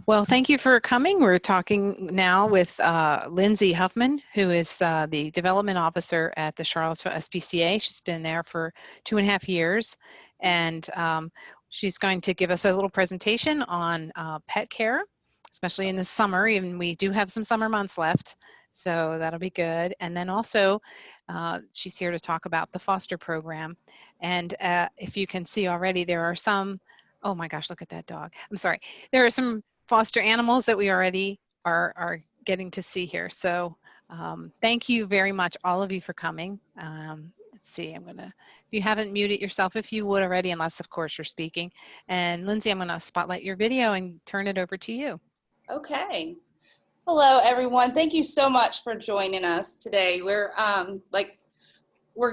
Well, thank you for coming. We're talking now with Lindsay Huffman, who is the Development Officer at the Charlottesville SPCA. She's been there for 2.5 years, and she's going to give us a little presentation on pet care, especially in the summer. Even we do have some summer months left, so that'll be good. And then also, she's here to talk about the foster program. And if you can see already, there are some, oh my gosh, look at that dog. I'm sorry. There are some foster animals that we already are getting to see here. So thank you very much, all of you, for coming. Let's see, I'm gonna, if you haven't muted yourself, if you would already, unless of course you're speaking. And Lindsay, I'm gonna spotlight your video and turn it over to you. Okay. Hello, everyone. Thank you so much for joining us today. We're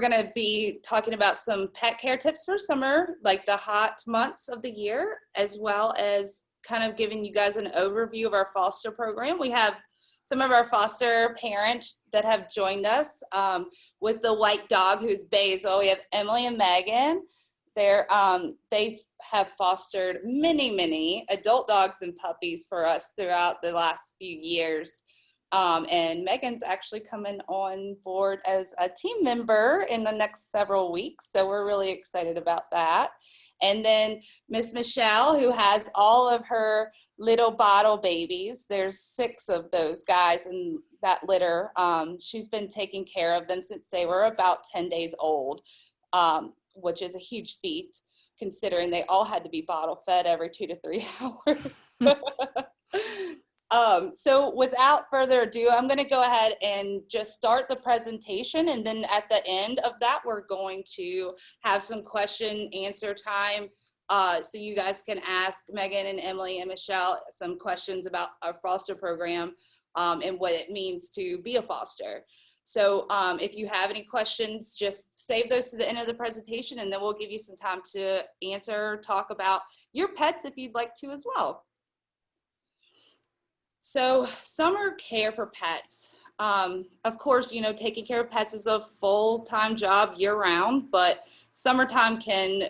going to be talking about some pet care tips for summer, like the hot months of the year, as well as kind of giving you guys an overview of our foster program. We have some of our foster parents that have joined us with the white dog, who's Basil. We have Emily and Megan. They have fostered many adult dogs and puppies for us throughout the last few years. And Megan's actually coming on board as a team member in the next several weeks. So we're really excited about that. And then Miss Michelle, who has all of her little bottle babies. There's 6 of those guys in that litter. She's been taking care of them since they were about 10 days old, which is a huge feat considering they all had to be bottle fed every 2 to 3 hours. So without further ado, I'm going to go ahead and just start the presentation, and then at the end of that, we're going to have some question answer time, so you guys can ask Megan and Emily and Michelle some questions about our foster program and what it means to be a foster. So if you have any questions, just save those to the end of the presentation, and then we'll give you some time to answer, talk about your pets if you'd like to as well. So summer care for pets. Of course, you know, taking care of pets is a full-time job year-round, but summertime can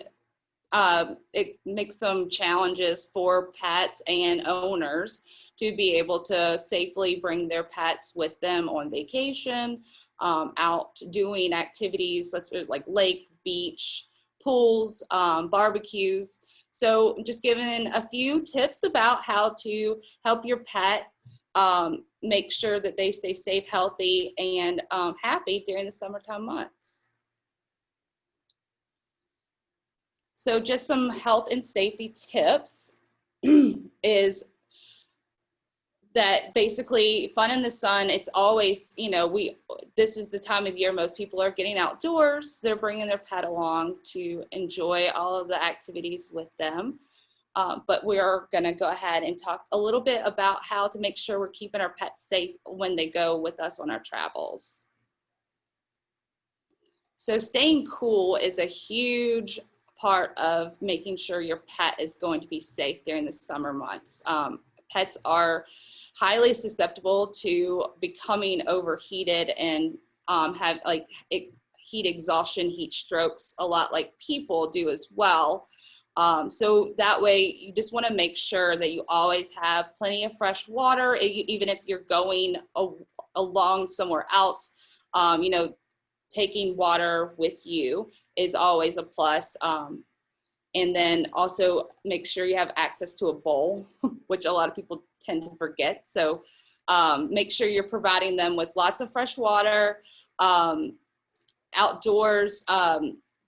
it makes some challenges for pets and owners to be able to safely bring their pets with them on vacation, out doing activities like lake, beach, pools, barbecues. So just giving a few tips about how to help your pet make sure that they stay safe, healthy, and happy during the summertime months. So just some health and safety tips is that basically fun in the sun, it's always, you know, this is the time of year most people are getting outdoors. They're bringing their pet along to enjoy all of the activities with them. But we are going to go ahead and talk a little bit about how to make sure we're keeping our pets safe when they go with us on our travels. So staying cool is a huge part of making sure your pet is going to be safe during the summer months. Pets are highly susceptible to becoming overheated and have like heat exhaustion, heat strokes, a lot like people do as well. So that way you just want to make sure that you always have plenty of fresh water, even if you're going along somewhere else. You know, taking water with you is always a plus. And then also make sure you have access to a bowl, which a lot of people tend to forget. So make sure you're providing them with lots of fresh water. Outdoors,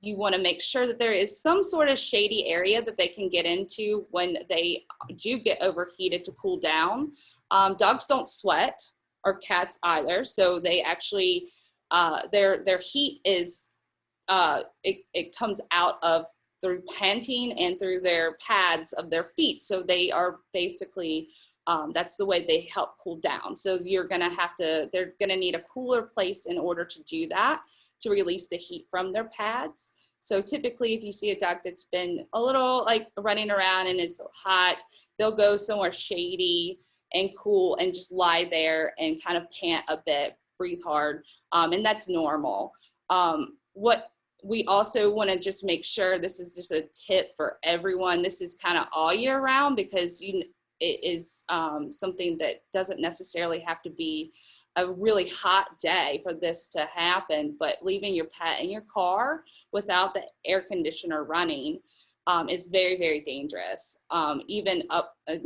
you want to make sure that there is some sort of shady area that they can get into when they do get overheated to cool down. Dogs don't sweat, or cats either. So they actually, their heat is, it comes out of through panting and through their pads of their feet. So they are basically, that's the way they help cool down. So they're gonna need a cooler place in order to do that, to release the heat from their pads. So typically if you see a dog that's been a little like running around and it's hot, they'll go somewhere shady and cool and just lie there and kind of pant a bit, breathe hard, and that's normal. What we also want to just make sure, this is just a tip for everyone, this is kind of all year round, because it is something that doesn't necessarily have to be a really hot day for this to happen, but leaving your pet in your car without the air conditioner running is very, very dangerous. Even up, a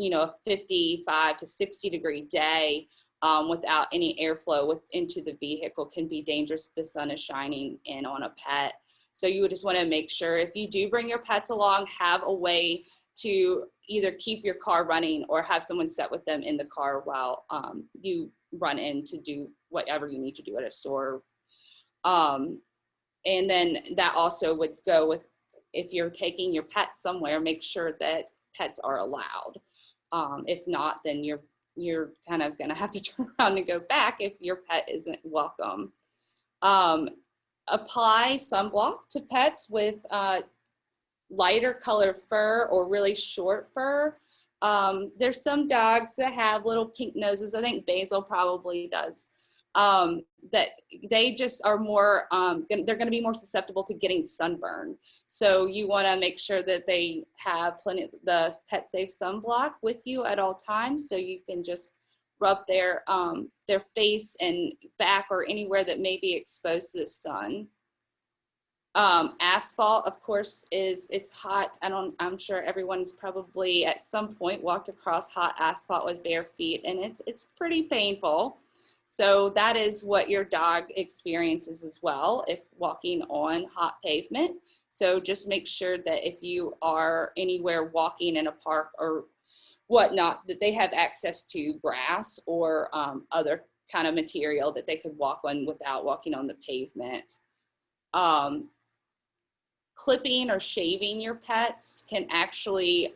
55 to 60 degree day without any airflow into the vehicle can be dangerous if the sun is shining in on a pet. So you would just want to make sure, if you do bring your pets along, have a way to either keep your car running or have someone sit with them in the car while you run in to do whatever you need to do at a store. And then that also would go with, if you're taking your pets somewhere, make sure that pets are allowed. If not, then you're kind of going to have to turn around and go back if your pet isn't welcome. Apply sunblock to pets with lighter colored fur or really short fur. There's some dogs that have little pink noses. I think Basil probably does. That they just are more, they're going to be more susceptible to getting sunburn. So you want to make sure that they have plenty of the pet safe sunblock with you at all times, so you can just rub their face and back or anywhere that may be exposed to the sun. Asphalt, of course, it's hot. I'm sure everyone's probably at some point walked across hot asphalt with bare feet, and it's pretty painful. So that is what your dog experiences as well if walking on hot pavement. So just make sure that if you are anywhere walking in a park or whatnot, that they have access to grass or other kind of material that they could walk on without walking on the pavement. Clipping or shaving your pets can actually,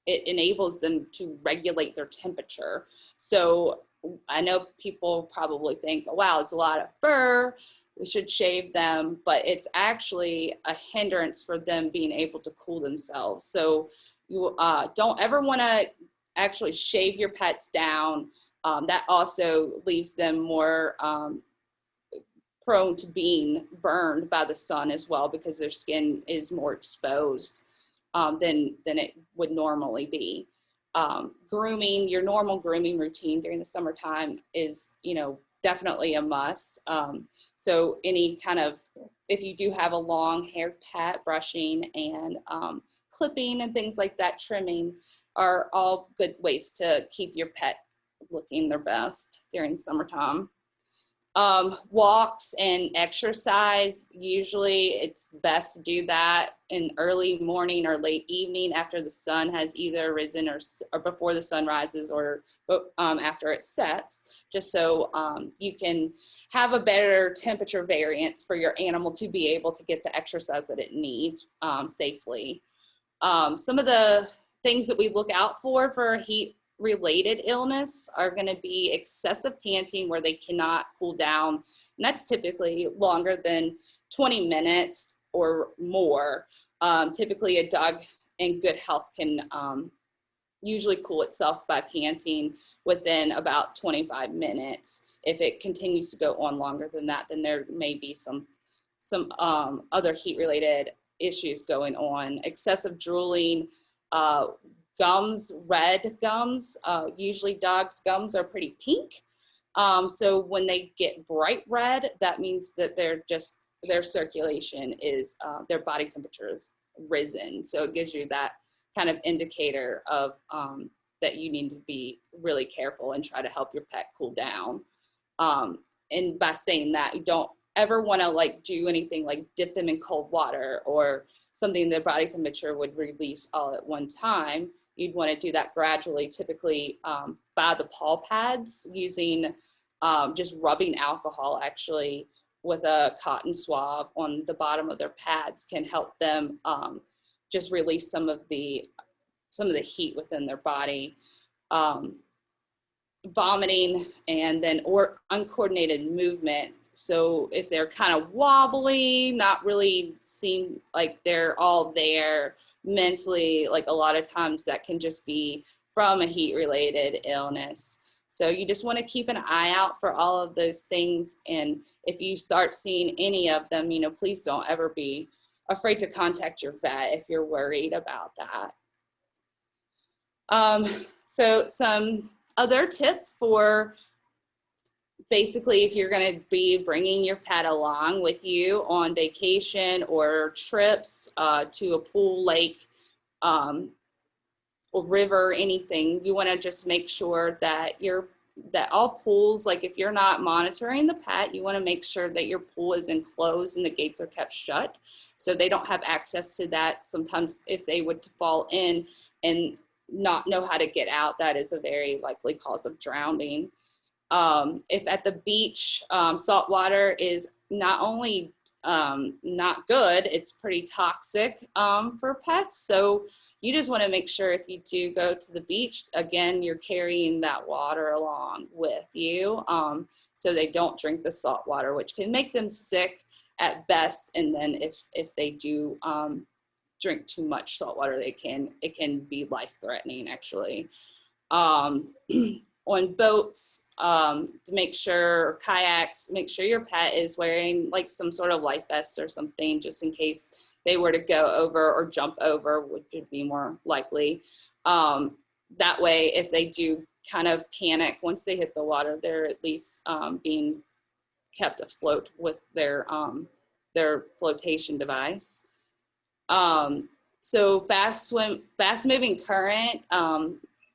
it enables them to regulate their temperature. So I know people probably think, oh, wow, it's a lot of fur, we should shave them, but it's actually a hindrance for them being able to cool themselves. So you don't ever want to actually shave your pets down. That also leaves them more prone to being burned by the sun as well, because their skin is more exposed than it would normally be. Grooming, your normal grooming routine during the summertime is, definitely a must. So any kind of, if you do have a long haired pet, brushing and clipping and things like that, trimming, are all good ways to keep your pet looking their best during summertime. Walks and exercise, usually it's best to do that in early morning or late evening after the sun has either risen or before the sun rises or after it sets, just so you can have a better temperature variance for your animal to be able to get the exercise that it needs safely. Some of the things that we look out for heat-related illness are going to be excessive panting where they cannot cool down, and that's typically longer than 20 minutes or more. Typically a dog in good health can usually cool itself by panting within about 25 minutes. If it continues to go on longer than that, then there may be some other heat-related issues going on. Excessive drooling, gums, red gums. Usually dogs' gums are pretty pink. So when they get bright red, that means that their circulation is, their body temperature is risen. So it gives you that kind of indicator of that you need to be really careful and try to help your pet cool down. And by saying that, you don't ever want to do anything like dip them in cold water or something their body temperature would release all at one time. You'd want to do that gradually, typically by the paw pads, using just rubbing alcohol actually with a cotton swab on the bottom of their pads can help them just release some of the heat within their body. Vomiting and then or uncoordinated movement. So if they're kind of wobbly, not really seem like they're all there mentally, like a lot of times that can just be from a heat-related illness. So you just want to keep an eye out for all of those things. And if you start seeing any of them, please don't ever be afraid to contact your vet if you're worried about that. So some other tips for basically if you're going to be bringing your pet along with you on vacation or trips to a pool, lake, or river, anything, you want to just make sure that that all pools, like if you're not monitoring the pet, you want to make sure that your pool is enclosed and the gates are kept shut so they don't have access to that. Sometimes if they would fall in and not know how to get out, that is a very likely cause of drowning. If at the beach, salt water is not only not good, it's pretty toxic for pets. So you just want to make sure if you do go to the beach, again, you're carrying that water along with you so they don't drink the salt water, which can make them sick at best. And then if they do drink too much salt water, it can be life-threatening actually. On boats, to make sure, or kayaks, make sure your pet is wearing like some sort of life vest or something just in case they were to go over or jump over, which would be more likely. That way, if they do kind of panic once they hit the water, they're at least being kept afloat with their flotation device. So fast moving current,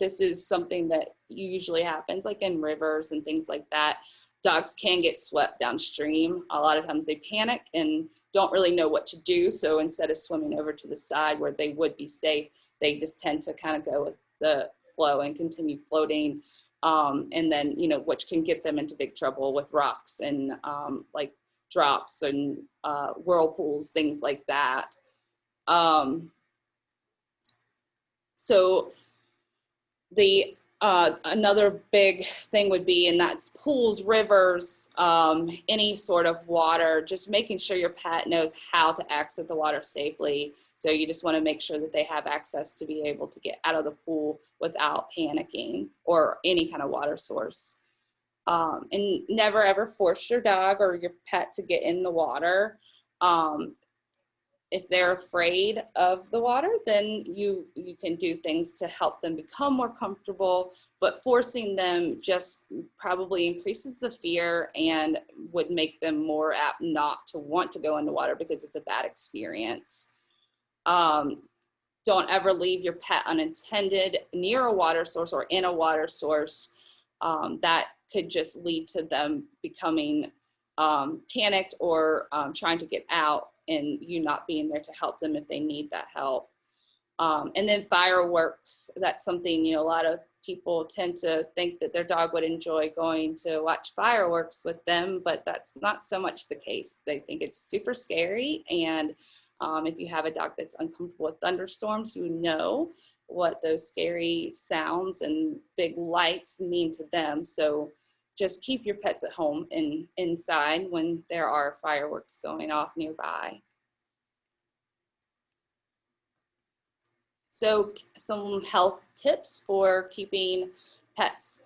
this is something that usually happens like in rivers and things like that. Dogs can get swept downstream. A lot of times they panic and don't really know what to do. So instead of swimming over to the side where they would be safe, they just tend to kind of go with the flow and continue floating. And then, which can get them into big trouble with rocks and like drops and whirlpools, things like that. So the another big thing would be, and that's pools, rivers, any sort of water, just making sure your pet knows how to access the water safely. So you just want to make sure that they have access to be able to get out of the pool without panicking or any kind of water source. And never ever force your dog or your pet to get in the water. If they're afraid of the water, then you can do things to help them become more comfortable, but forcing them just probably increases the fear and would make them more apt not to want to go in the water because it's a bad experience. Don't ever leave your pet unattended near a water source or in a water source. That could just lead to them becoming panicked or trying to get out, and you not being there to help them if they need that help. And then fireworks, that's something, a lot of people tend to think that their dog would enjoy going to watch fireworks with them, but that's not so much the case. They think it's super scary. And if you have a dog that's uncomfortable with thunderstorms, you know what those scary sounds and big lights mean to them. So just keep your pets at home and inside when there are fireworks going off nearby. So some health tips for keeping pets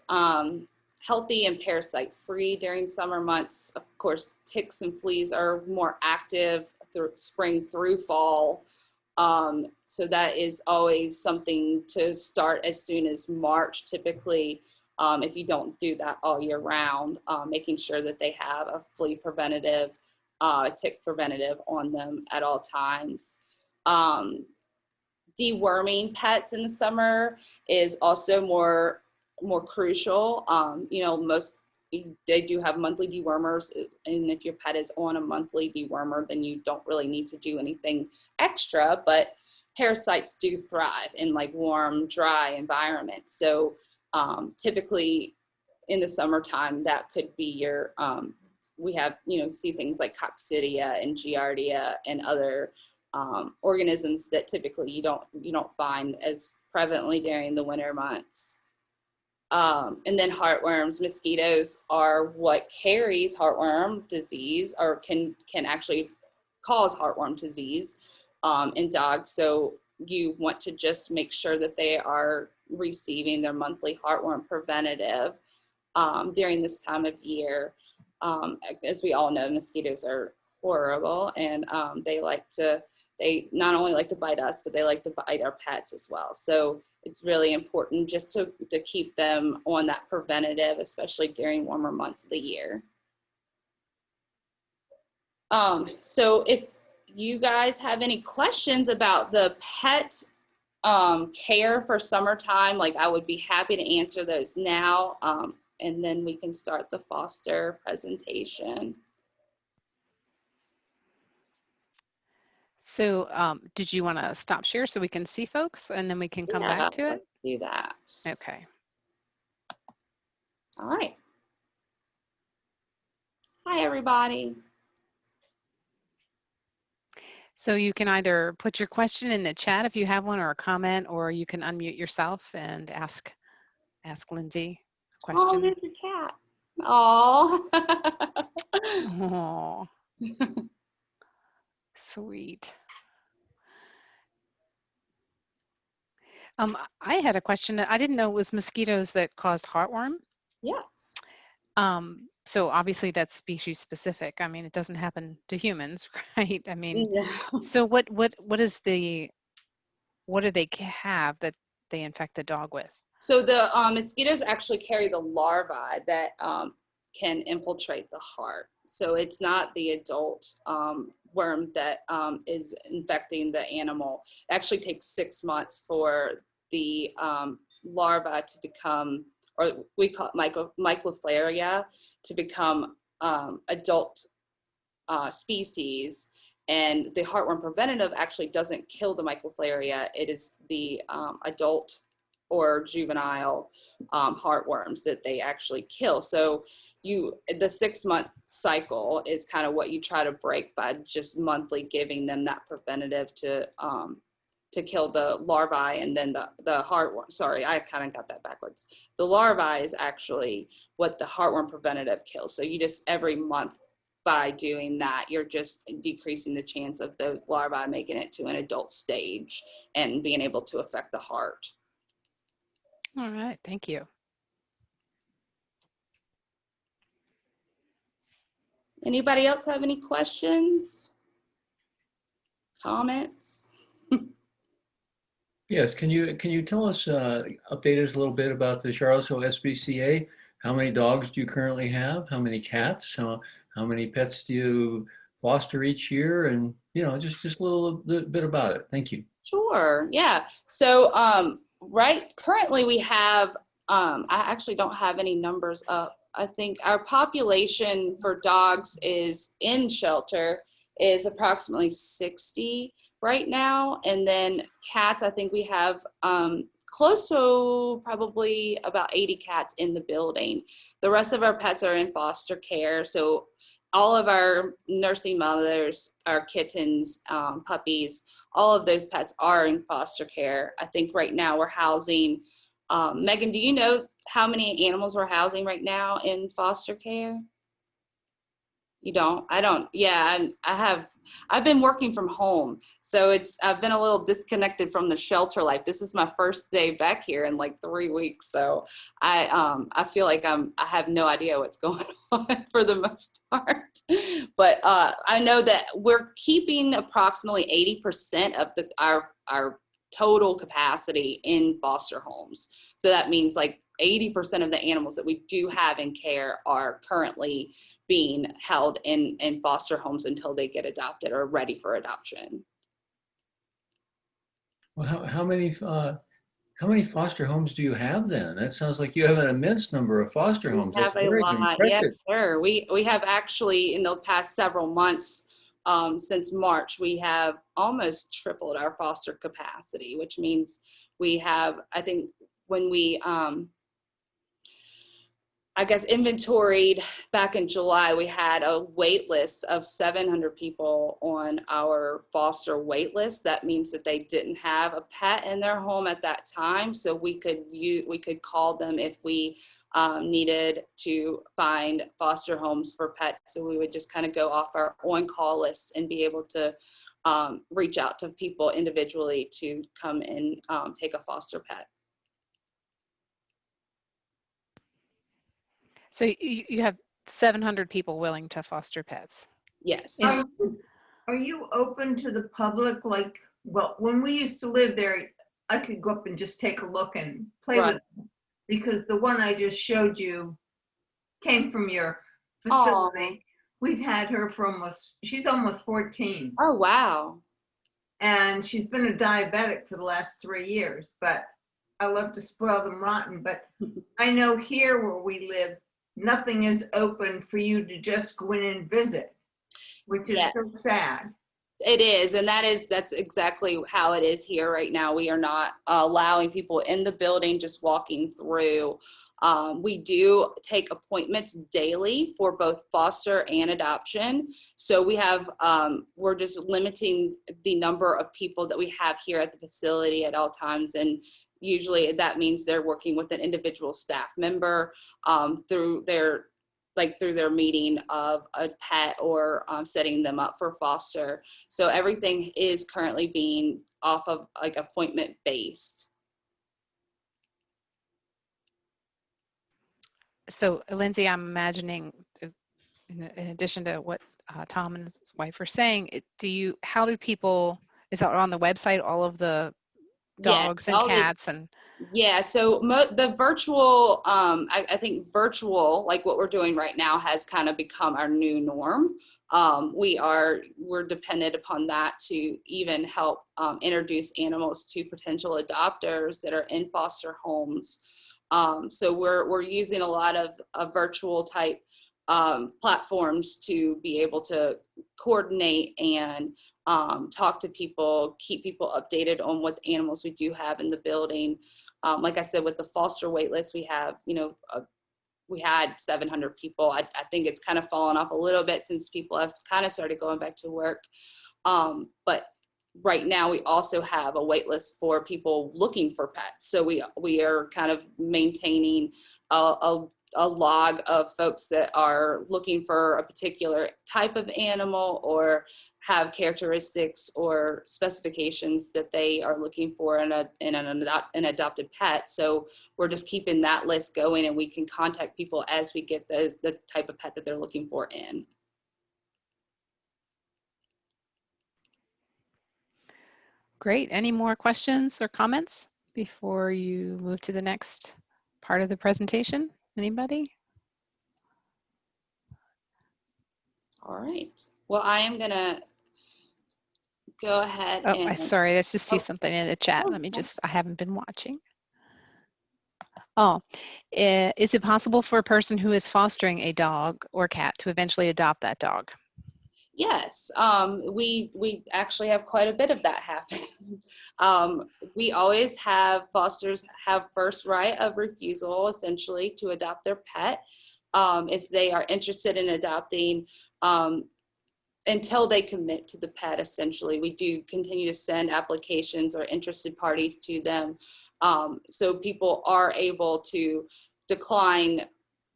healthy and parasite-free during summer months. Of course, ticks and fleas are more active through spring through fall. So that is always something to start as soon as March, typically. If you don't do that all year round, making sure that they have a flea preventative, tick preventative on them at all times. Deworming pets in the summer is also more crucial. They do have monthly dewormers, and if your pet is on a monthly dewormer, then you don't really need to do anything extra, but parasites do thrive in like warm, dry environments. So typically in the summertime, that could be your, we have, see things like coccidia and giardia and other organisms that typically you don't find as prevalently during the winter months. And then heartworms, mosquitoes are what carries heartworm disease, or can actually cause heartworm disease in dogs. So you want to just make sure that they are receiving their monthly heartworm preventative during this time of year. As we all know, mosquitoes are horrible, and they like to they not only like to bite us, but they like to bite our pets as well. So it's really important just to keep them on that preventative, especially during warmer months of the year. So if you guys have any questions about the pet care for summertime, like I would be happy to answer those now. And then we can start the foster presentation. So did you want to stop share so we can see folks and then we can come back to it? Let's do that. Okay. All right. Hi, everybody. So you can either put your question in the chat if you have one or a comment, or you can unmute yourself and ask Lindsay a question. Oh, there's your cat. Oh. Oh, sweet. I had a question. I didn't know it was mosquitoes that caused heartworm. Yes. So obviously that's species specific. I mean, it doesn't happen to humans, right? I mean, Yeah. so what do they have that they infect the dog with? So the mosquitoes actually carry the larvae that can infiltrate the heart. So it's not the adult worm that is infecting the animal. It actually takes 6 months for the larva to become, or we call it mycoflaria, to become adult species. And the heartworm preventative actually doesn't kill the mycoflaria. It is the adult or juvenile heartworms that they actually kill. So the 6 month cycle is kind of what you try to break by just monthly giving them that preventative to kill the larvae, and then the heartworm. Sorry, I kind of got that backwards. The larvae is actually what the heartworm preventative kills. So you just every month by doing that, you're just decreasing the chance of those larvae making it to an adult stage and being able to affect the heart. All right, thank you. Anybody else have any questions? Comments? Yes, can you tell us, update us a little bit about the Charlottesville SPCA? How many dogs do you currently have? How many cats? How many pets do you foster each year? And just a little bit about it. Thank you. Sure. Yeah. So currently we have, I actually don't have any numbers up. I think our population for dogs is in shelter is approximately 60 right now. And then cats, I think we have close to probably about 80 cats in the building. The rest of our pets are in foster care. So all of our nursing mothers, our kittens, puppies, all of those pets are in foster care. I think right now we're housing, Megan, do you know how many animals we're housing right now in foster care? You don't? I don't. Yeah, I've been working from home. So I've been a little disconnected from the shelter life. This is my first day back here in like 3 weeks. So I feel like I have no idea what's going on for the most part. But I know that we're keeping approximately 80% of our total capacity in foster homes. So that means like 80% of the animals that we do have in care are currently being held in foster homes until they get adopted or ready for adoption. Well, how many foster homes do you have then? That sounds like you have an immense number of foster homes. We have a lot. Yes, sir. We have actually in the past several months, since March, we have almost tripled our foster capacity, which means we have, I think when we inventoried back in July, we had a wait list of 700 people on our foster wait list. That means that they didn't have a pet in their home at that time. So we could call them if we needed to find foster homes for pets. So we would just kind of go off our on-call list and be able to reach out to people individually to come and take a foster pet. So you have 700 people willing to foster pets? Yes. Are you open to the public? Like, well, when we used to live there, I could go up and just take a look and play Right. with them, because the one I just showed you came from your Oh, facility. We've had her for she's almost 14, oh, wow. and she's been a diabetic for the last 3 years, but I love to spoil them rotten. But I know here where we live, nothing is open for you to just go in and visit, which is Yeah. so sad. It is, and that's exactly how it is here right now. We are not allowing people in the building, just walking through. We do take appointments daily for both foster and adoption. So we have, we're just limiting the number of people that we have here at the facility at all times. And usually that means they're working with an individual staff member through their meeting of a pet or setting them up for foster. So everything is currently being off of like appointment based. So Lindsay, I'm imagining, in addition to what Tom and his wife are saying, how do people, is it on the website, all of the dogs and cats and? Yeah, so the virtual, I think virtual, like what we're doing right now, has kind of become our new norm. We're dependent upon that to even help introduce animals to potential adopters that are in foster homes. So we're using a lot of virtual type platforms to be able to coordinate and talk to people, keep people updated on what animals we do have in the building. Like I said, with the foster wait list, we have, we had 700 people. I think it's kind of fallen off a little bit since people have kind of started going back to work. But right now we also have a wait list for people looking for pets. So we are kind of maintaining a log of folks that are looking for a particular type of animal or have characteristics or specifications that they are looking for in an adopted pet. So we're just keeping that list going, and we can contact people as we get the type of pet that they're looking for in. Great. Any more questions or comments before you move to the next part of the presentation? Anybody? All right. Well, I am going to go ahead and... Sorry, let's just see something in the chat. Let me I haven't been watching. Is it possible for a person who is fostering a dog or cat to eventually adopt that dog? Yes, we actually have quite a bit of that happen. We always have fosters have first right of refusal, essentially, to adopt their pet if they are interested in adopting. Until they commit to the pet, essentially. We do continue to send applications or interested parties to them. So people are able to decline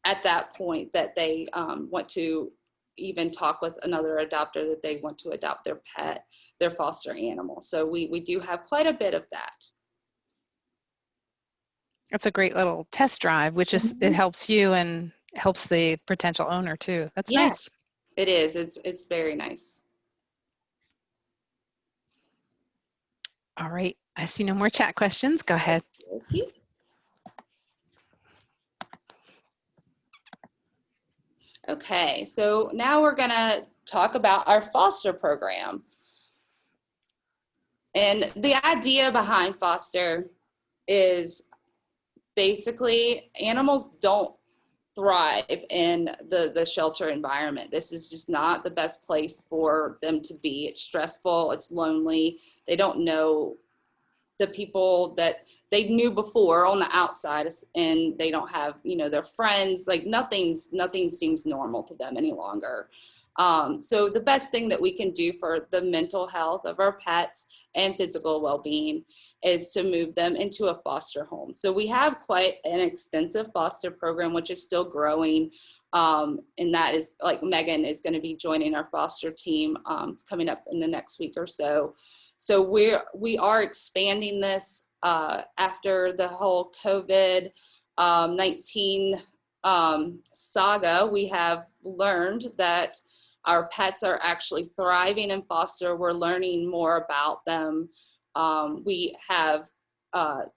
at that point that they want to even talk with another adopter that they want to adopt their pet, their foster animal. So we do have quite a bit of that. That's a great little test drive, which is, it helps you and helps the potential owner too. That's nice. It is. It's very nice. All right. I see no more chat questions. Go ahead. Okay, so now we're going to talk about our foster program. And the idea behind foster is basically animals don't thrive in the shelter environment. This is just not the best place for them to be. It's stressful, it's lonely. They don't know the people that they knew before on the outside, and they don't have, their friends. Like nothing seems normal to them any longer. So the best thing that we can do for the mental health of our pets and physical well-being is to move them into a foster home. So we have quite an extensive foster program, which is still growing. And that is, like, Megan is going to be joining our foster team coming up in the next week or so. So we are expanding this after the whole COVID-19 saga. We have learned that Our pets are actually thriving in foster. We're learning more about them. We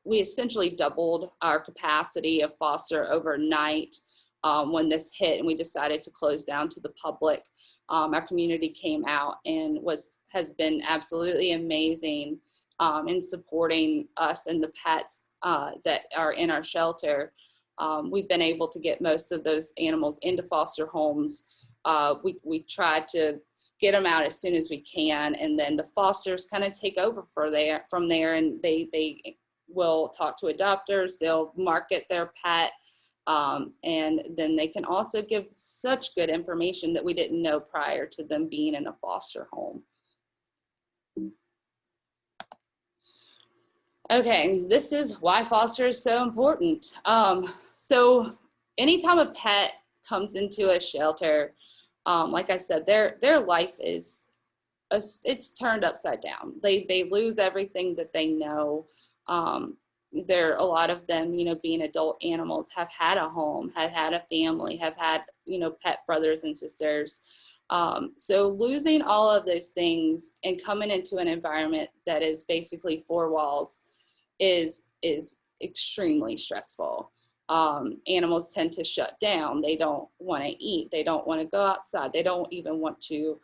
essentially doubled our capacity of foster overnight when this hit, and we decided to close down to the public. Our community came out and has been absolutely amazing in supporting us and the pets that are in our shelter. We've been able to get most of those animals into foster homes. We try to get them out as soon as we can, and then the fosters kind of take over from there, and they will talk to adopters, they'll market their pet, and then they can also give such good information that we didn't know prior to them being in a foster home. Okay, this is why foster is so important. So anytime a pet comes into a shelter, like I said, their life is, it's turned upside down. They lose everything that they know. A lot of them, you know, being adult animals, have had a home, have had a family, have had, you know, pet brothers and sisters. So losing all of those things and coming into an environment that is basically four walls is extremely stressful. Animals tend to shut down. They don't want to eat. They don't want to go outside. They don't even want to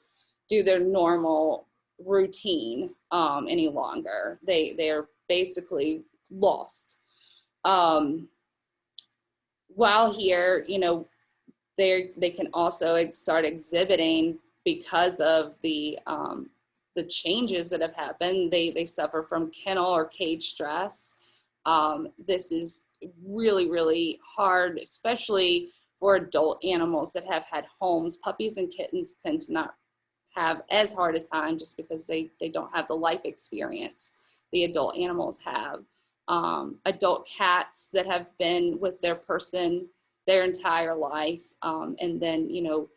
do their normal routine any longer. They're basically lost. While here, you know, they can also start exhibiting, because of the changes that have happened. They suffer from kennel or cage stress. This is really, really hard, especially for adult animals that have had homes. Puppies and kittens tend to not have as hard a time just because they don't have the life experience the adult animals have. Adult cats that have been with their person their entire life, and then, you know,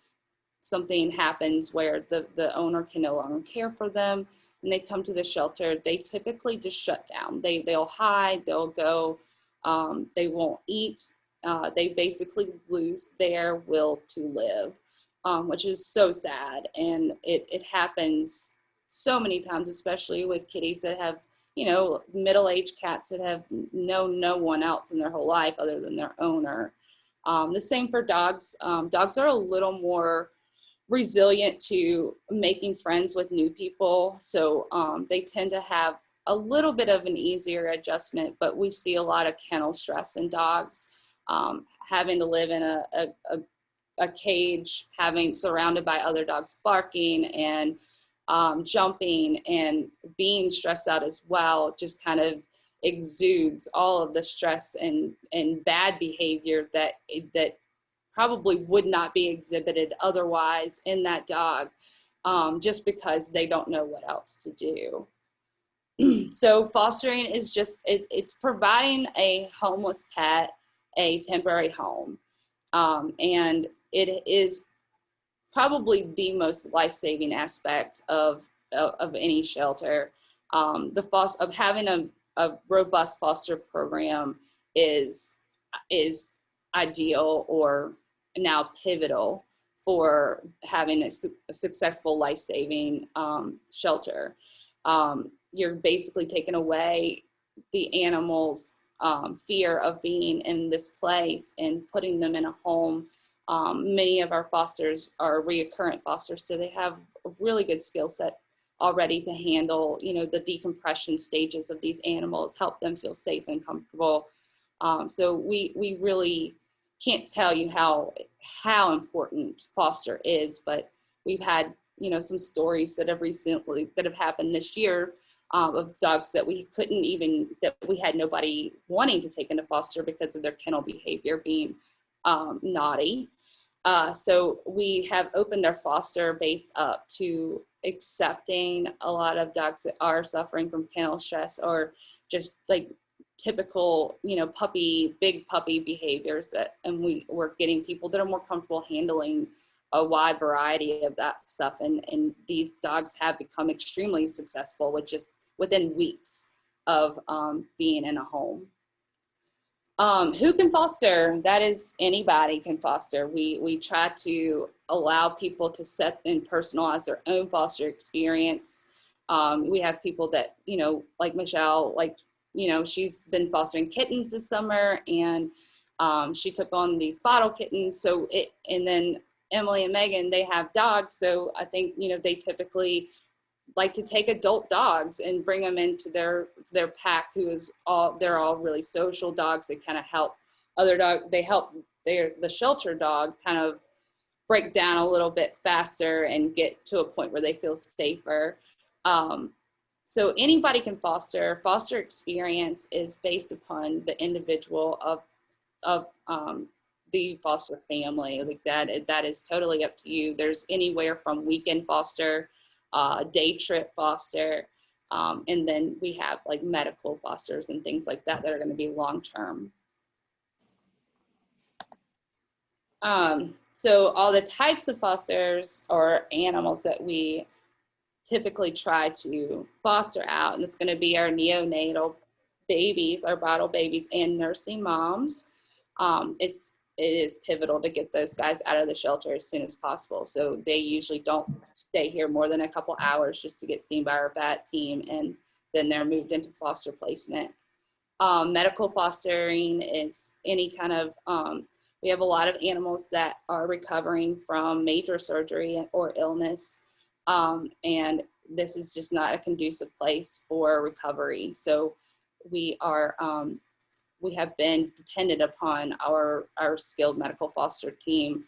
something happens where the owner can no longer care for them and they come to the shelter, they typically just shut down. They'll hide, they'll go, they won't eat. They basically lose their will to live, which is so sad. And it happens so many times, especially with kitties that have, you know, middle-aged cats that have known no one else in their whole life other than their owner. The same for dogs. Dogs are a little more resilient to making friends with new people. So they tend to have a little bit of an easier adjustment, but we see a lot of kennel stress in dogs, having to live in a cage, surrounded by other dogs barking and jumping and being stressed out as well, just kind of exudes all of the stress and bad behavior that probably would not be exhibited otherwise in that dog, just because they don't know what else to do. So fostering is just, it's providing a homeless pet a temporary home. And it is probably the most life-saving aspect of any shelter. Of having a robust foster program is ideal, or now pivotal, for having a successful life-saving shelter. You're basically taking away the animals' fear of being in this place and putting them in a home. Many of our fosters are reoccurrent fosters, so they have a really good skill set already to handle, you know, the decompression stages of these animals, help them feel safe and comfortable. So we really can't tell you how important foster is, but we've had, you know, some stories that have happened this year of dogs that we had nobody wanting to take into foster because of their kennel behavior being naughty. So we have opened our foster base up to accepting a lot of dogs that are suffering from kennel stress, or just like typical, you know, big puppy behaviors, and we're getting people that are more comfortable handling a wide variety of that stuff. And these dogs have become extremely successful with just within weeks of being in a home. Who can foster? That is, anybody can foster. We try to allow people to set and personalize their own foster experience. We have people that, you know, like Michelle, like, you know, she's been fostering kittens this summer, and she took on these bottle kittens. So and then Emily and Megan, they have dogs. So I think, you know, they typically like to take adult dogs and bring them into their pack, they're all really social dogs. They kind of help other dogs. They help the shelter dog kind of break down a little bit faster and get to a point where they feel safer. So anybody can foster. Foster experience is based upon the individual of the foster family. Like that is totally up to you. There's anywhere from weekend foster, day trip foster, and then we have like medical fosters and things like that that are going to be long-term. So all the types of fosters or animals that we typically try to foster out, and it's going to be our neonatal babies, our bottle babies, and nursing moms. It is pivotal to get those guys out of the shelter as soon as possible. So they usually don't stay here more than a couple hours just to get seen by our vet team, and then they're moved into foster placement. Medical fostering is any kind of, we have a lot of animals that are recovering from major surgery or illness, and this is just not a conducive place for recovery. So we have been dependent upon our skilled medical foster team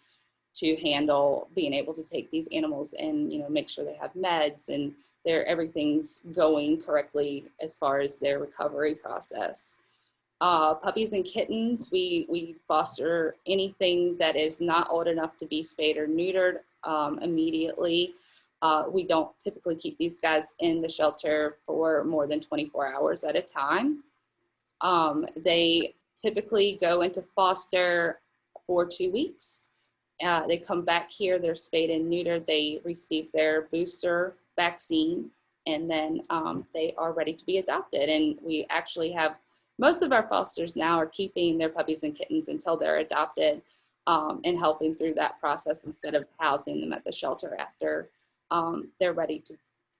to handle being able to take these animals and, you know, make sure they have meds and everything's going correctly as far as their recovery process. Puppies and kittens, we foster anything that is not old enough to be spayed or neutered immediately. We don't typically keep these guys in the shelter for more than 24 hours at a time. They typically go into foster for 2 weeks. They come back here, they're spayed and neutered, they receive their booster vaccine, and then they are ready to be adopted. And we actually have, most of our fosters now are keeping their puppies and kittens until they're adopted, and helping through that process instead of housing them at the shelter after they're ready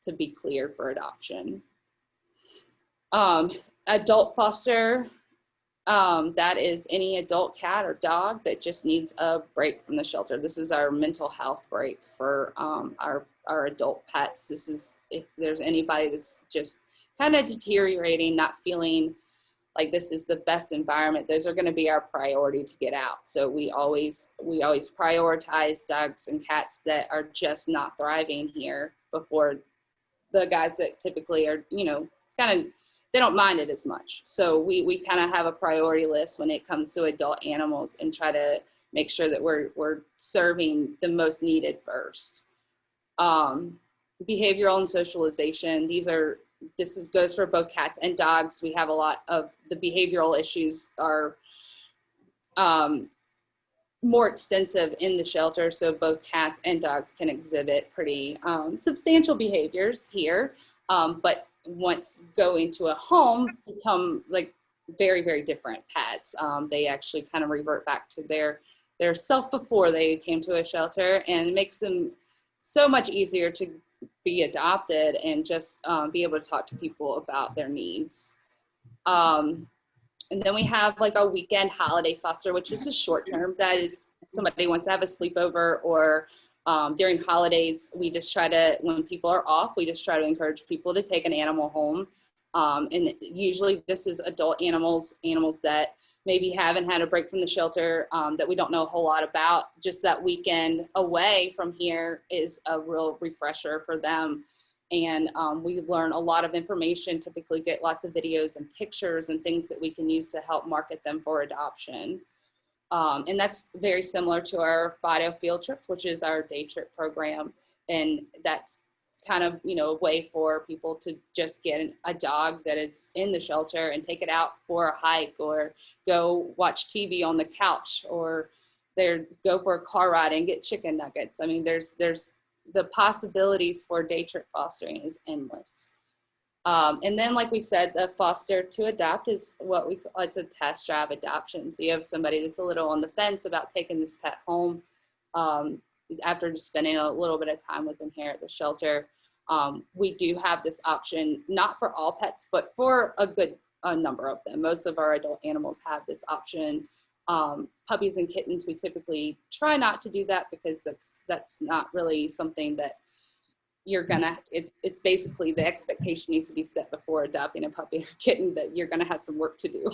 to be cleared for adoption. Adult foster, that is any adult cat or dog that just needs a break from the shelter. This is our mental health break for our adult pets. This is if there's anybody that's just kind of deteriorating, not feeling like this is the best environment, those are going to be our priority to get out. So we always prioritize dogs and cats that are just not thriving here before the guys that typically are, you know, kind of, they don't mind it as much. So we kind of have a priority list when it comes to adult animals and try to make sure that we're serving the most needed first. Behavioral and socialization, this goes for both cats and dogs. We have a lot of the behavioral issues are more extensive in the shelter. So both cats and dogs can exhibit pretty substantial behaviors here. But once go into a home, become like very, very different pets. They actually kind of revert back to their self before they came to a shelter, and it makes them so much easier to be adopted and just be able to talk to people about their needs. And then we have like a weekend holiday foster, which is a short term. That is somebody wants to have a sleepover, or during holidays, we just try to, when people are off, we just try to encourage people to take an animal home. And usually this is adult animals that maybe haven't had a break from the shelter, that we don't know a whole lot about. Just that weekend away from here is a real refresher for them. And we learn a lot of information, typically get lots of videos and pictures and things that we can use to help market them for adoption. And that's very similar to our Fido field trip, which is our day trip program. And that's kind of, you know, a way for people to just get a dog that is in the shelter and take it out for a hike, or go watch TV on the couch, or go for a car ride and get chicken nuggets. I mean, there's the possibilities for day trip fostering is endless. And then, like we said, the foster to adopt is what we call, it's a test drive adoption. So you have somebody that's a little on the fence about taking this pet home after just spending a little bit of time with them here at the shelter. We do have this option, not for all pets, but for a good number of them. Most of our adult animals have this option. Puppies and kittens, we typically try not to do that because that's not really something that you're gonna, it's basically the expectation needs to be set before adopting a puppy or kitten that you're gonna have some work to do.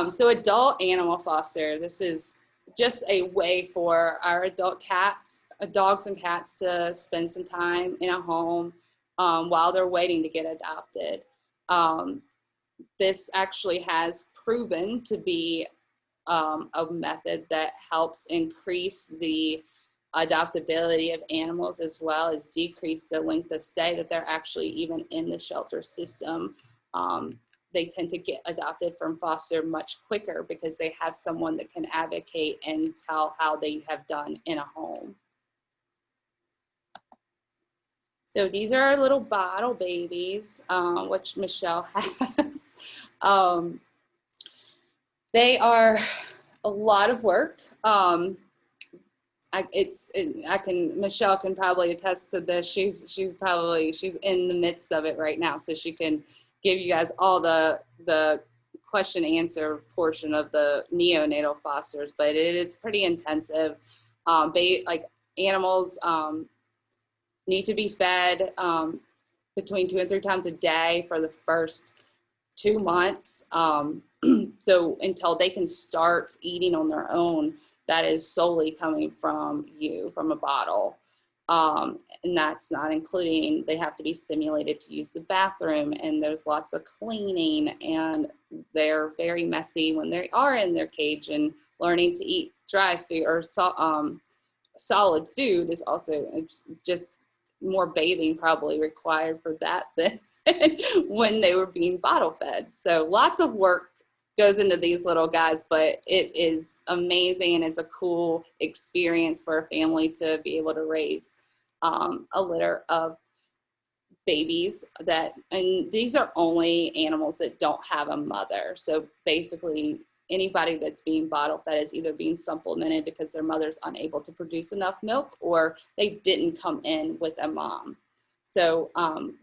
So adult animal foster, this is just a way for our adult cats, dogs and cats to spend some time in a home while they're waiting to get adopted. This actually has proven to be a method that helps increase the adoptability of animals, as well as decrease the length of stay that they're actually even in the shelter system. They tend to get adopted from foster much quicker because they have someone that can advocate and tell how they have done in a home. So these are our little bottle babies, which Michelle has. They are a lot of work. Michelle can probably attest to this. She's in the midst of it right now, so she can give you guys all the question answer portion of the neonatal fosters, but it's pretty intensive. Like animals need to be fed between 2 and 3 times a day for the first 2 months. So until they can start eating on their own, that is solely coming from you, from a bottle. And that's not including, they have to be stimulated to use the bathroom, and there's lots of cleaning, and they're very messy when they are in their cage, and learning to eat dry food or solid food is also, it's just more bathing probably required for that than when they were being bottle fed. So lots of work goes into these little guys, but it is amazing, and it's a cool experience for a family to be able to raise a litter of babies and these are only animals that don't have a mother. So basically anybody that's being bottle fed is either being supplemented because their mother's unable to produce enough milk, or they didn't come in with a mom. So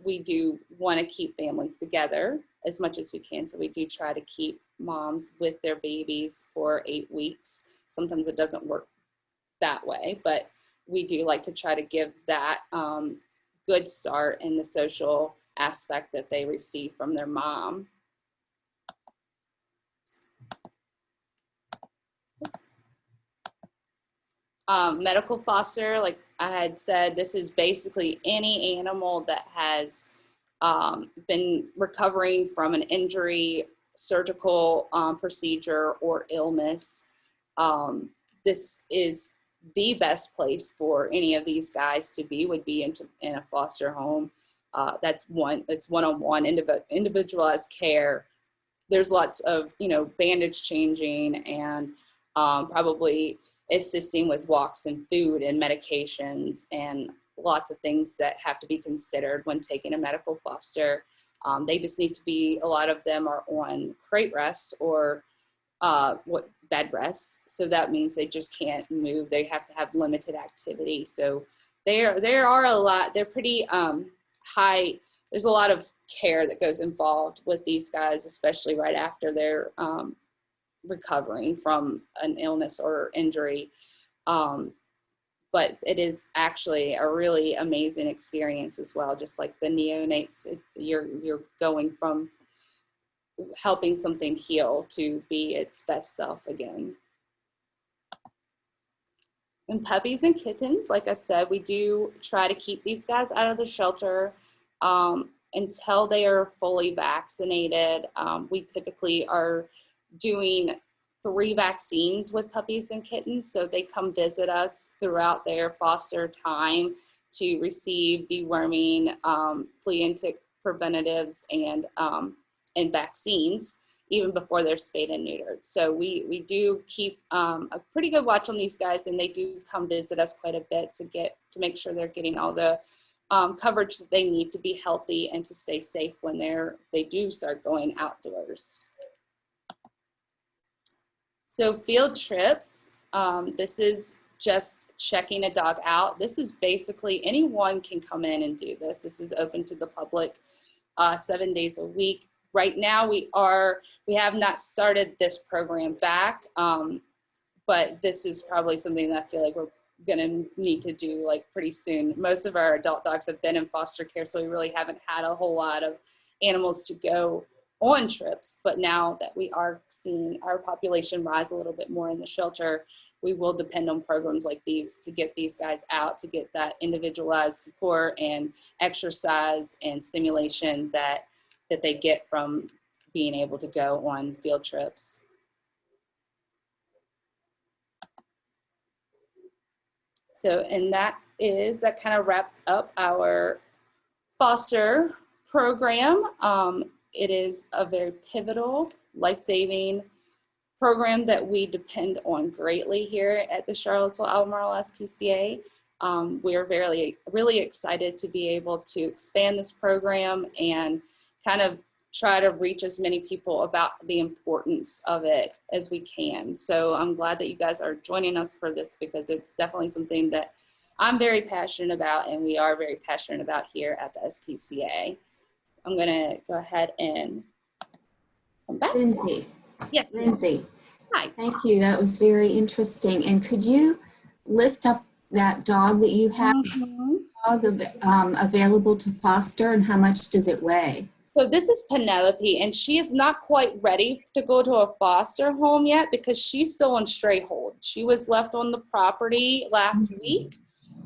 we do want to keep families together as much as we can. So we do try to keep moms with their babies for 8 weeks. Sometimes it doesn't work that way, but we do like to try to give that good start in the social aspect that they receive from their mom. Medical foster, like I had said, this is basically any animal that has been recovering from an injury, surgical procedure, or illness. This is the best place for any of these guys to be, would be in a foster home. It's one-on-one individualized care. There's lots of, bandage changing and probably assisting with walks and food and medications, and lots of things that have to be considered when taking a medical foster. They just need to be, a lot of them are on crate rest or bed rest. So that means they just can't move. They have to have limited activity. So there are a lot, they're pretty high. There's a lot of care that goes involved with these guys, especially right after they're recovering from an illness or injury. But it is actually a really amazing experience as well. Just like the neonates, you're going from helping something heal to be its best self again. And puppies and kittens, like I said, we do try to keep these guys out of the shelter until they are fully vaccinated. We typically are doing 3 vaccines with puppies and kittens. So they come visit us throughout their foster time to receive deworming, flea and tick preventatives, and vaccines, even before they're spayed and neutered. So we do keep a pretty good watch on these guys, and they do come visit us quite a bit to make sure they're getting all the coverage that they need to be healthy and to stay safe when they do start going outdoors. So field trips, this is just checking a dog out. This is basically anyone can come in and do this. This is open to the public 7 days a week. Right now we have not started this program back, but this is probably something that I feel like we're gonna need to do like pretty soon. Most of our adult dogs have been in foster care, so we really haven't had a whole lot of animals to go on trips. But now that we are seeing our population rise a little bit more in the shelter, we will depend on programs like these to get these guys out, to get that individualized support and exercise and stimulation that they get from being able to go on field trips. So, and that kind of wraps up our foster program. It is a very pivotal, life-saving program that we depend on greatly here at the Charlottesville-Albemarle SPCA. We are really excited to be able to expand this program and kind of try to reach as many people about the importance of it as we can. So I'm glad that you guys are joining us for this, because it's definitely something that I'm very passionate about and we are very passionate about here at the SPCA. I'm gonna go ahead and come back. Lindsay. Yes. Lindsay. Hi. Thank you. That was very interesting. And could you lift up that dog that you have, available to foster, and how much does it weigh? So this is Penelope, and she is not quite ready to go to a foster home yet because she's still on stray hold. She was left on the property last week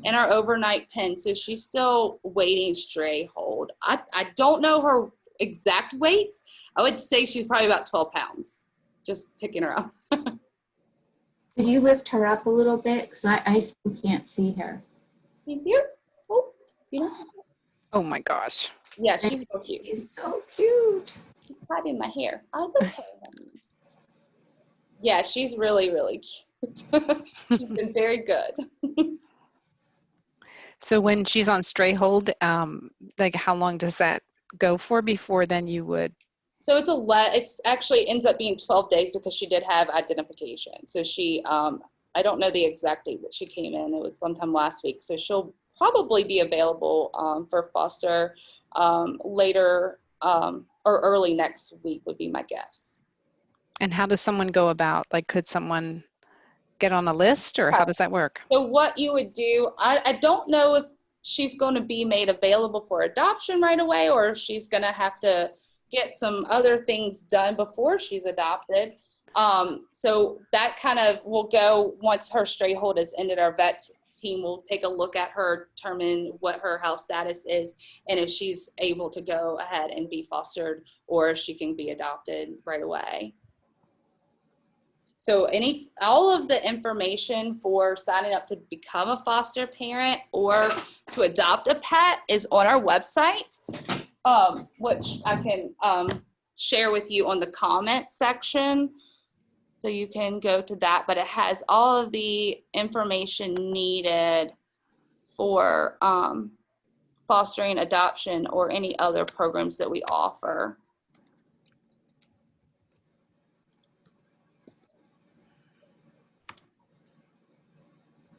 in our overnight pen, so she's still waiting stray hold. I don't know her exact weight. I would say she's probably about 12 pounds, just picking her up. Could you lift her up a little bit? Because I still can't see her. She's here. Oh, you know. Oh my gosh. Yeah, she's so cute. She's so cute. She's hiding my hair. Oh, it's okay. Yeah, she's really, really cute. She's been very good. So when she's on stray hold, like how long does that go for before then you would? So it's actually ends up being 12 days because she did have identification. So she, I don't know the exact date that she came in. It was sometime last week. So she'll probably be available for foster later or early next week would be my guess. And how does someone go about, like, could someone get on a list, or how does that work? So what you would do, I don't know if she's going to be made available for adoption right away, or if she's going to have to get some other things done before she's adopted. So that kind of will go once her stray hold has ended. Our vet team will take a look at her, determine what her health status is, and if she's able to go ahead and be fostered, or if she can be adopted right away. So all of the information for signing up to become a foster parent or to adopt a pet is on our website, which I can share with you on the comment section. So you can go to that, but it has all of the information needed for fostering, adoption, or any other programs that we offer.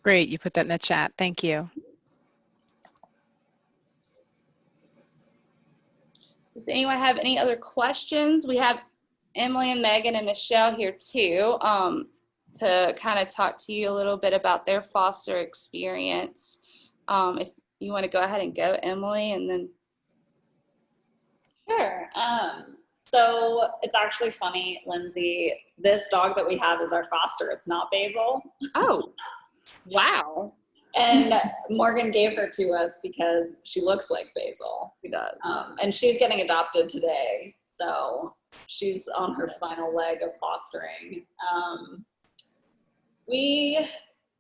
Great, you put that in the chat. Thank you. Does anyone have any other questions? We have Emily and Megan and Michelle here too, to kind of talk to you a little bit about their foster experience. If you want to go ahead and go, Emily, and then. Sure. So it's actually funny, Lindsay, this dog that we have is our foster. It's not Basil. Oh, wow. And Morgan gave her to us because she looks like Basil. She does. And she's getting adopted today. So she's on her final leg of fostering. We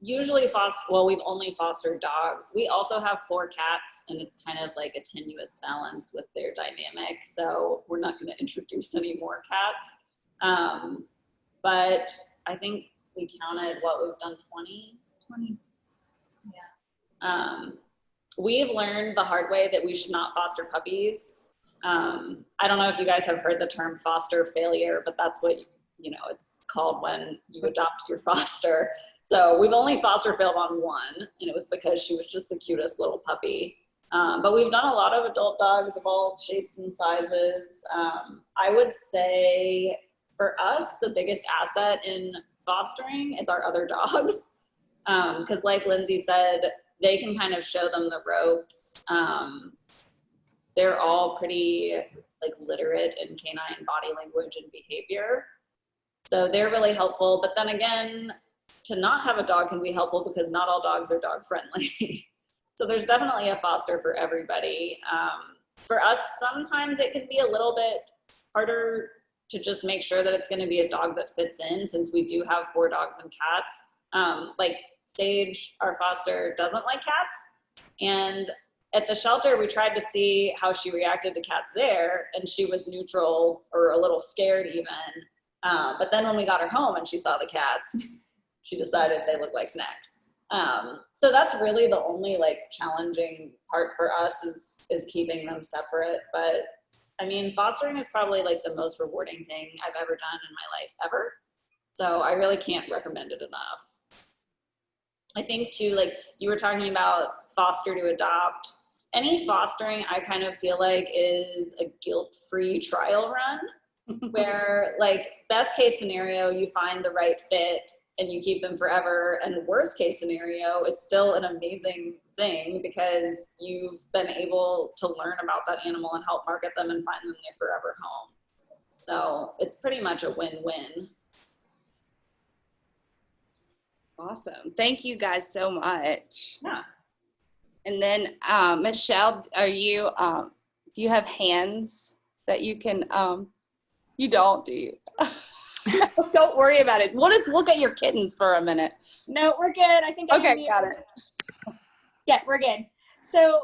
usually we've only fostered dogs. We also have 4 cats, and it's kind of like a tenuous balance with their dynamic. So we're not going to introduce any more cats. But I think we counted we've done 20. Yeah. we've learned the hard way that we should not foster puppies. I don't know if you guys have heard the term foster failure, but that's what, it's called when you adopt your foster. So we've only foster failed on one, and it was because she was just the cutest little puppy. But we've done a lot of adult dogs of all shapes and sizes. I would say for us, the biggest asset in fostering is our other dogs. Because like Lindsay said, they can kind of show them the ropes. They're all pretty like literate in canine body language and behavior. So they're really helpful. But then again, to not have a dog can be helpful because not all dogs are dog friendly. So there's definitely a foster for everybody. For us, sometimes it can be a little bit harder to just make sure that it's going to be a dog that fits in, since we do have 4 dogs and cats. Like Sage, our foster, doesn't like cats. And at the shelter, we tried to see how she reacted to cats there, and she was neutral or a little scared even. But then when we got her home and she saw the cats, she decided they looked like snacks. So that's really the only like challenging part for us is keeping them separate. But I mean, fostering is probably like the most rewarding thing I've ever done in my life ever. So I really can't recommend it enough. I think too, like you were talking about foster to adopt, any fostering I kind of feel like is a guilt-free trial run where like best case scenario, you find the right fit and you keep them forever. And worst case scenario is still an amazing thing because you've been able to learn about that animal and help market them and find them their forever home. So it's pretty much a win-win. Awesome. Thank you guys so much. Yeah. And then Michelle, are you, do you have hands that you can, you don't, do you? Don't worry about it. We'll just look at your kittens for a minute. No, we're good. I think Okay, got it. Yeah, we're good. So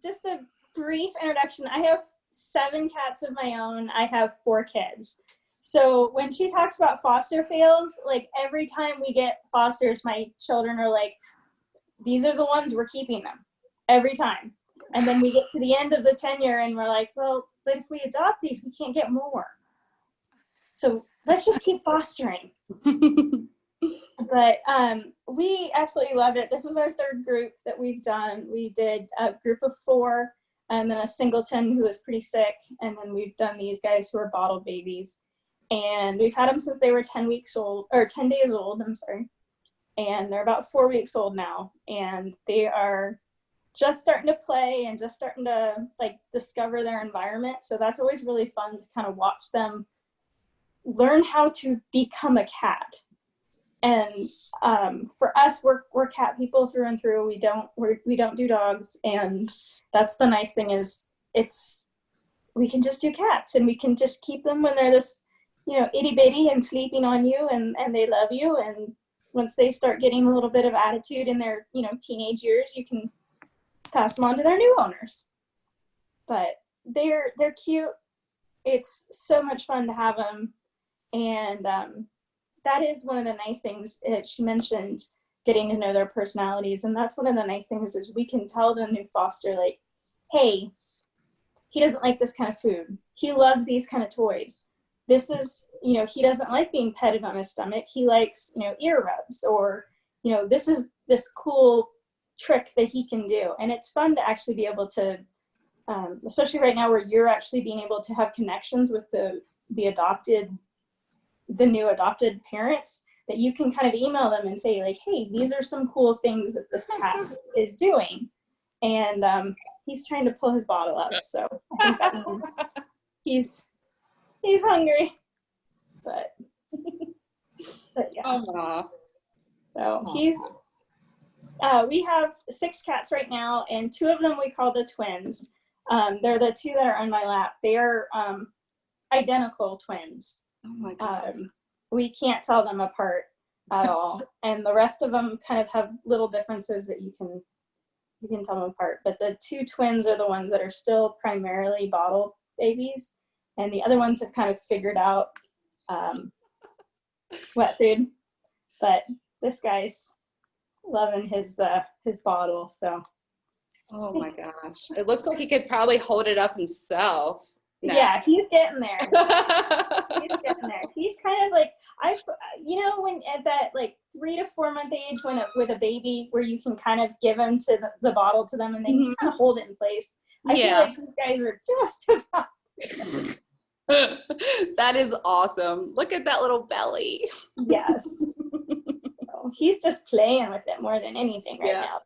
just a brief introduction. I have 7 cats of my own. I have 4 kids. So when she talks about foster fails, like every time we get fosters, my children are like, these are the ones, we're keeping them every time. And then we get to the end of the tenure and we're like, well, but if we adopt these, we can't get more. So let's just keep fostering. But we absolutely love it. This is our 3rd group that we've done. We did a group of 4 and then a singleton who was pretty sick. And then we've done these guys who are bottle babies. And we've had them since they were 10 weeks old, or 10 days old, I'm sorry. And they're about 4 weeks old now. And they are just starting to play and just starting to like discover their environment. So that's always really fun to kind of watch them learn how to become a cat. And for us, we're cat people through and through. We don't do dogs. And that's the nice thing is we can just do cats and we can just keep them when they're this, itty bitty and sleeping on you and they love you. And once they start getting a little bit of attitude in their, teenage years, you can pass them on to their new owners. But they're cute. It's so much fun to have them. And that is one of the nice things that she mentioned, getting to know their personalities. And that's one of the nice things is we can tell the new foster, like, hey, he doesn't like this kind of food. He loves these kind of toys. This is, he doesn't like being petted on his stomach. He likes, ear rubs, or, this is this cool trick that he can do. And it's fun to actually be able to, especially right now where you're actually being able to have connections with the new adopted parents, that you can kind of email them and say like, hey, these are some cool things that this cat is doing. And he's trying to pull his bottle up. So I think that means he's hungry, but yeah. Aww. So we have 6 cats right now, and 2 of them we call the twins. They're the 2 that are on my lap. They are identical twins. Oh my God. We can't tell them apart at all. And the rest of them kind of have little differences that you can tell them apart. But the 2 twins are the ones that are still primarily bottle babies. And the other ones have kind of figured out wet food. But this guy's loving his bottle. So Oh my gosh. It looks like he could probably hold it up himself. No. Yeah, he's getting there. He's getting there. He's kind of like, when at that like 3 to 4 month age, with a baby, where you can kind of give them to the bottle to them and they can kind of hold it in place. I feel like these guys are just about. That is awesome. Look at that little belly. Yes. So he's just playing with it more than anything right now.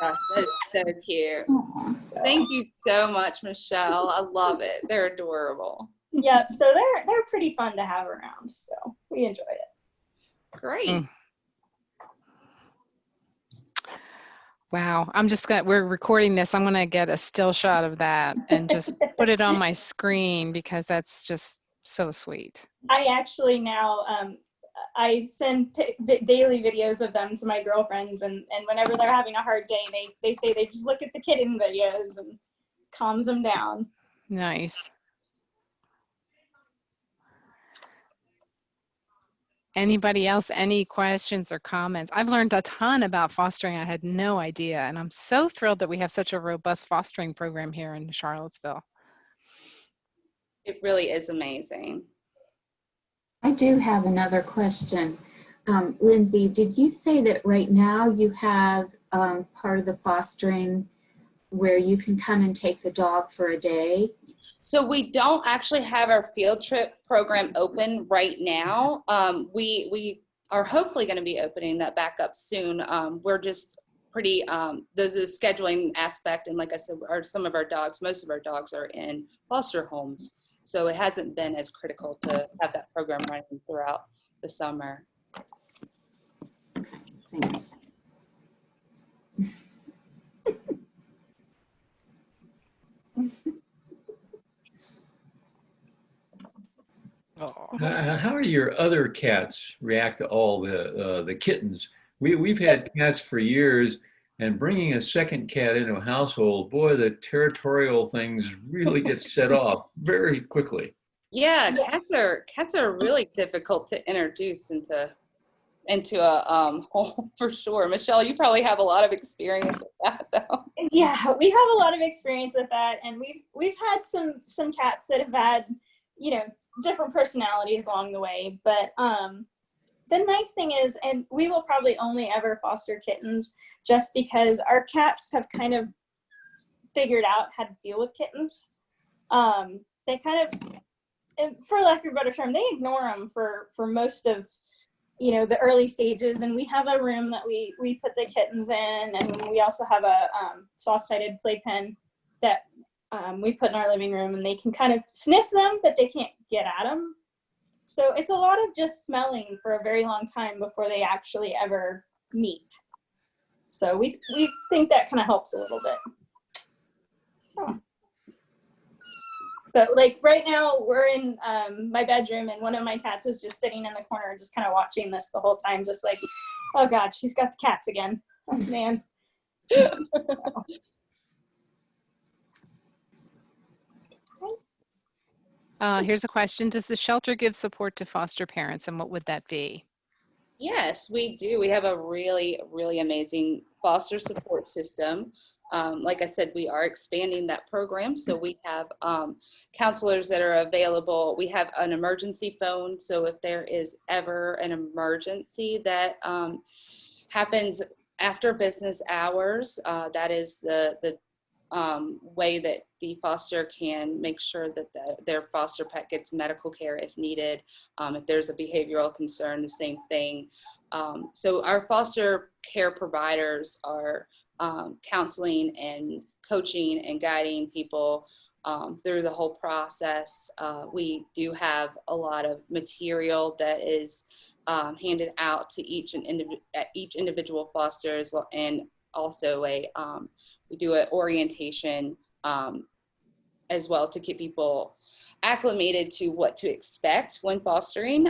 Gosh, that is so cute. Aw. Thank you so much, Michelle. I love it. They're adorable. Yep. So they're pretty fun to have around. So we enjoy it. Great. Mm. Wow. We're recording this. I'm going to get a still shot of that and just put it on my screen because that's just so sweet. I actually now, I send daily videos of them to my girlfriends, and whenever they're having a hard day, they say they just look at the kitten videos and calms them down. Nice. Anybody else, any questions or comments? I've learned a ton about fostering. I had no idea, and I'm so thrilled that we have such a robust fostering program here in Charlottesville. It really is amazing. I do have another question. Lindsay, did you say that right now you have part of the fostering where you can come and take the dog for a day? So we don't actually have our field trip program open right now. We are hopefully going to be opening that back up soon. We're just pretty, there's a scheduling aspect. And like I said, most of our dogs are in foster homes. So it hasn't been as critical to have that program running throughout the summer. Okay, thanks. Oh. How are your other cats react to all the kittens? We've had cats for years, and bringing a second cat into a household, boy, the territorial things really get set off very quickly. Yeah, cats are really difficult to introduce into a home for sure. Michelle, you probably have a lot of experience with that though. Yeah, we have a lot of experience with that, and we've had some cats that have had, different personalities along the way. But the nice thing is, and we will probably only ever foster kittens just because our cats have kind of figured out how to deal with kittens. They kind of, for lack of a better term, they ignore them for most of the early stages. And we have a room that we put the kittens in, and we also have a soft-sided playpen that we put in our living room, and they can kind of sniff them, but they can't get at them. So it's a lot of just smelling for a very long time before they actually ever meet. So we think that kind of helps a little bit. Huh. But like right now we're in my bedroom, and one of my cats is just sitting in the corner just kind of watching this the whole time, just like, oh God, she's got the cats again. Oh man. Here's a question. Does the shelter give support to foster parents, and what would that be? Yes, we do. We have a really, really amazing foster support system. Like I said, we are expanding that program. So we have counselors that are available. We have an emergency phone. So if there is ever an emergency that happens after business hours, that is the way that the foster can make sure that their foster pet gets medical care if needed. If there's a behavioral concern, the same thing. So our foster care providers are counseling and coaching and guiding people through the whole process. We do have a lot of material that is handed out to each individual fosters, and also we do an orientation as well to get people acclimated to what to expect when fostering.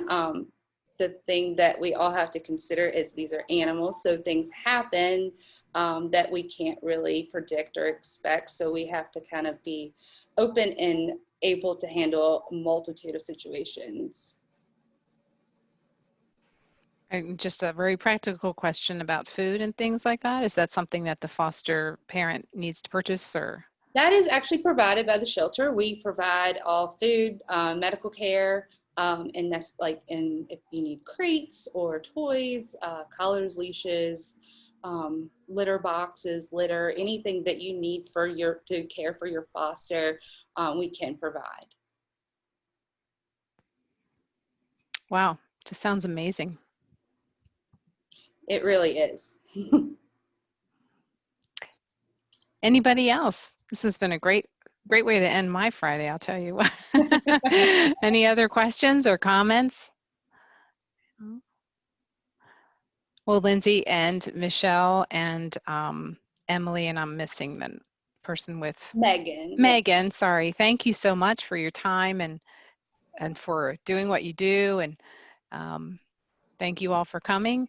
The thing that we all have to consider is these are animals, so things happen that we can't really predict or expect. So we have to kind of be open and able to handle a multitude of situations. And just a very practical question about food and things like that. Is that something that the foster parent needs to purchase, or? That is actually provided by the shelter. We provide all food, medical care, and that's like if you need crates or toys, collars, leashes, litter boxes, litter, anything that you need to care for your foster, we can provide. Wow, just sounds amazing. It really is. Anybody else? This has been a great way to end my Friday, I'll tell you what. Any other questions or comments? Well, Lindsay and Michelle and Emily, and I'm missing the person with Megan. Megan, sorry. Thank you so much for your time and for doing what you do. And thank you all for coming.